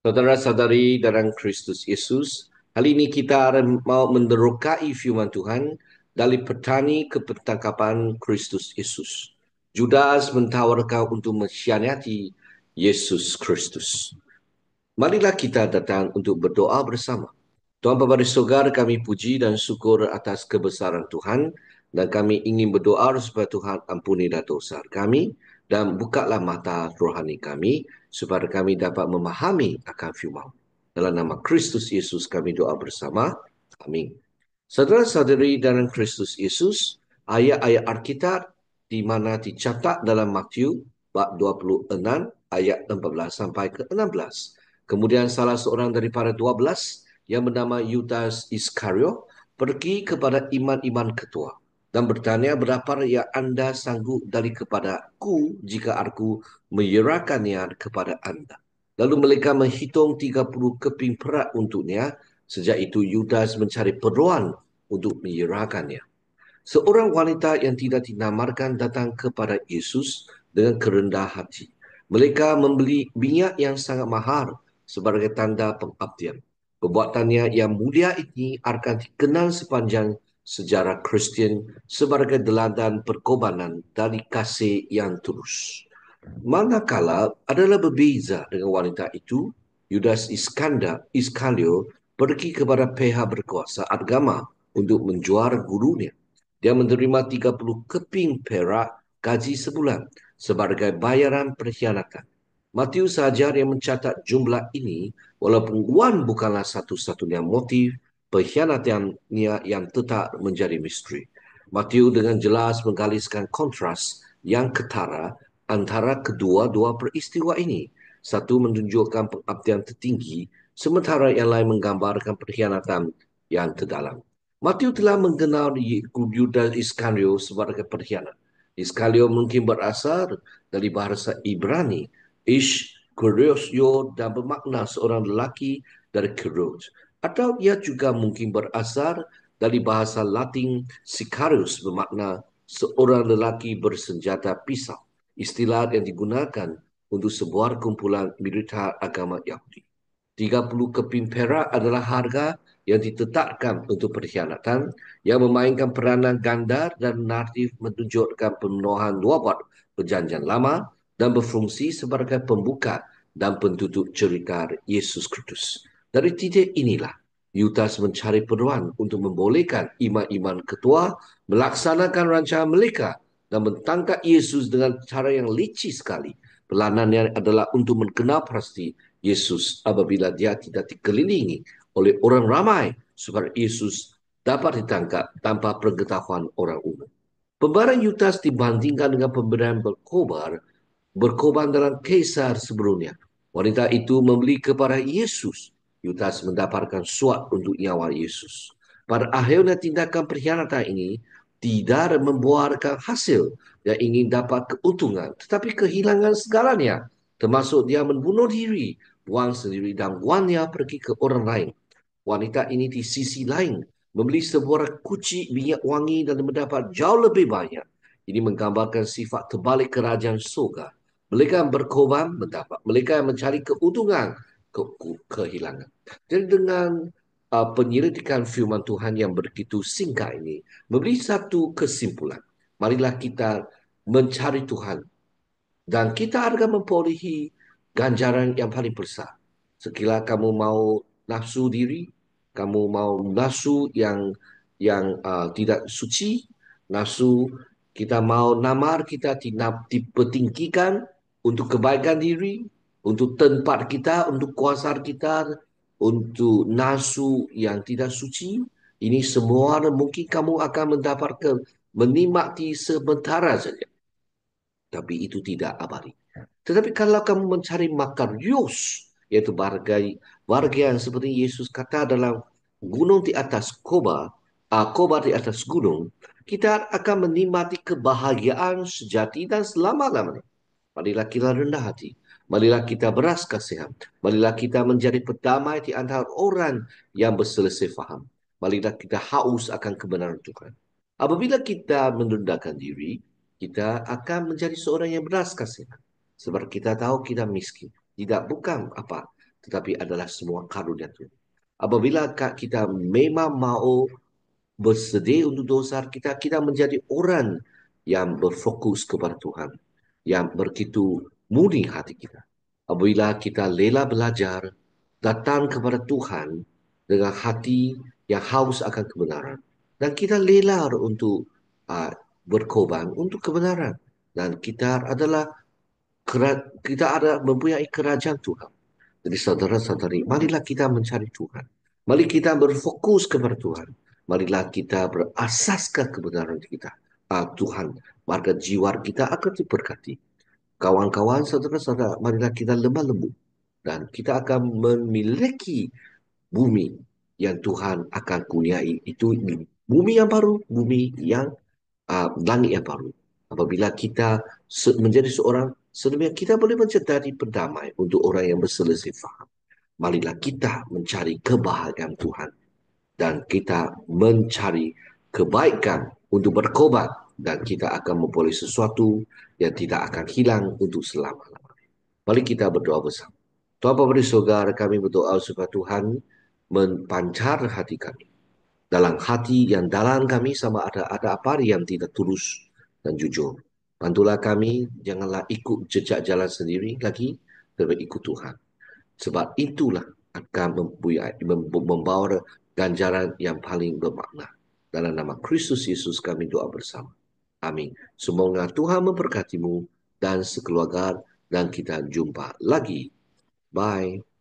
Saudara-saudari dalam Kristus Yesus, hari ini kita mau menerokai firman Tuhan dari petani ke pertangkapan Kristus Yesus. Judas mentawarkan untuk mengkhianati Yesus Kristus. Marilah kita datang untuk berdoa bersama. Tuhan Bapa di surga, kami puji dan syukur atas kebesaran Tuhan dan kami ingin berdoa supaya Tuhan ampunilah dosa kami dan bukalah mata rohani kami supaya kami dapat memahami akan firman. Dalam nama Kristus Yesus kami doa bersama. Amin. Saudara-saudari dalam Kristus Yesus, ayat-ayat Alkitab di mana dicatat dalam Matius bab 26 ayat 14 sampai ke 16. Kemudian salah seorang daripada 12 yang bernama Yudas Iskariot pergi kepada imam-imam ketua dan bertanya, berapa yang anda sanggup dari kepadaku jika aku menyerahkannya kepada anda. Lalu mereka menghitung 30 keping perak untuknya. Sejak itu Yudas mencari peluang untuk menyerahkannya. Seorang wanita yang tidak dinamarkan datang kepada Yesus dengan kerendah hati. Mereka membeli minyak yang sangat mahal sebagai tanda pengabdian. Perbuatannya yang mulia ini akan dikenal sepanjang sejarah Kristian sebagai teladan perkorbanan dari kasih yang tulus. Manakala adalah berbeza dengan wanita itu, Yudas Iskandar pergi kepada pihak berkuasa agama untuk menjual gurunya. Dia menerima 30 keping perak gaji sebulan sebagai bayaran perkhianatan. Matius sahaja yang mencatat jumlah ini, walaupun wang bukanlah satu-satunya motif perkhianatannya yang tetap menjadi misteri. Matius dengan jelas menggariskan kontras yang ketara antara kedua-dua peristiwa ini. Satu menunjukkan pengabdian tertinggi, sementara yang lain menggambarkan perkhianatan yang terdalam. Matius telah mengenal Yudas Iskariot sebagai pengkhianat. Iskariot mungkin berasal dari bahasa Ibrani, Ish, Kuriosio, dan bermakna seorang lelaki dari Kerut. Atau ia juga mungkin berasal dari bahasa Latin Sicarius, bermakna seorang lelaki bersenjata pisau. Istilah yang digunakan untuk sebuah kumpulan militer agama Yahudi. 30 keping perak adalah harga yang ditetapkan untuk perkhianatan yang memainkan peranan ganda dan narratif menunjukkan pemenuhan nubuat perjanjian lama dan berfungsi sebagai pembuka dan penutup cerita Yesus Kristus. Dari titik inilah, Yudas mencari peluang untuk membolehkan imam-imam ketua melaksanakan rancangan mereka dan menangkap Yesus dengan cara yang licik sekali. Pelanannya adalah untuk mengenal pasti Yesus apabila dia tidak dikelilingi oleh orang ramai supaya Yesus dapat ditangkap tanpa pengetahuan orang umum. Pembayaran Yudas dibandingkan dengan pemberian berkorban dalam kisah sebelumnya. Wanita itu membeli kepada Yesus. Yudas mendapatkan suap untuk nyawa Yesus. Pada akhirnya tindakan perkhianatan ini tidak membuahkan hasil yang ingin dapat keuntungan, tetapi kehilangan segalanya, termasuk dia membunuh diri, buang sendiri dan buangnya pergi ke orang lain. Wanita ini di sisi lain membeli sebuah kucing minyak wangi dan mendapat jauh lebih banyak. Ini menggambarkan sifat terbalik kerajaan surga. Mereka berkorban mendapat. Mereka yang mencari keuntungan kehilangan. Jadi dengan penyelidikan firman Tuhan yang begitu singkat ini memberi satu kesimpulan. Marilah kita mencari Tuhan dan kita akan memperolehi ganjaran yang paling besar. Sekiranya kamu mau nafsu diri, kamu mau nafsu yang tidak suci, nafsu kita mau namar kita dipertinggikan untuk kebaikan diri, untuk tempat kita, untuk kuasa kita, untuk nafsu yang tidak suci. Ini semua mungkin kamu akan mendapatkan menikmati sementara saja. Tapi itu tidak abadi. Tetapi kalau kamu mencari makarios, yaitu bagian seperti Yesus kata dalam gunung di atas kobar di atas gunung, kita akan menikmati kebahagiaan sejati dan selama-lamanya. Marilah kita rendah hati. Marilah kita beras kasihan. Marilah kita menjadi perdamai di antara orang yang berselisih faham. Marilah kita haus akan kebenaran Tuhan. Apabila kita merendahkan diri, kita akan menjadi seorang yang beras kasihan. Sebab kita tahu kita miskin. Tidak bukan apa. tetapi adalah semua karunia Tuhan. Apabila kita memang mau bersedia untuk dosa kita, kita menjadi orang yang berfokus kepada Tuhan, yang begitu murni hati kita. Apabila kita rela belajar, datang kepada Tuhan dengan hati yang haus akan kebenaran, dan kita rela untuk uh, berkorban untuk kebenaran, dan kita adalah kita ada mempunyai kerajaan Tuhan. Jadi saudara-saudari, marilah kita mencari Tuhan. Mari kita berfokus kepada Tuhan. Marilah kita berasaskan kebenaran kita. Tuhan, warga jiwa kita akan diberkati. Kawan-kawan, saudara-saudara, marilah kita lemah lembut. Dan kita akan memiliki bumi yang Tuhan akan kurniai. Itu bumi yang baru, bumi yang langit yang baru. Apabila kita menjadi seorang sedemikian, kita boleh menjadi pendamai untuk orang yang berselisih faham. Marilah kita mencari kebahagiaan Tuhan dan kita mencari kebaikan untuk berkorban dan kita akan memperoleh sesuatu yang tidak akan hilang untuk selama-lamanya. Mari kita berdoa bersama. Tuhan Bapa di surga, kami berdoa supaya Tuhan mempancar hati kami dalam hati yang dalam kami sama ada apa yang tidak tulus dan jujur. Bantulah kami, janganlah ikut jejak jalan sendiri lagi, tetapi ikut Tuhan. Sebab itulah akan membawa ganjaran yang paling bermakna. Dalam nama Kristus Yesus kami doa bersama. Amin. Semoga Tuhan memberkatimu dan sekeluarga dan kita jumpa lagi. Bye.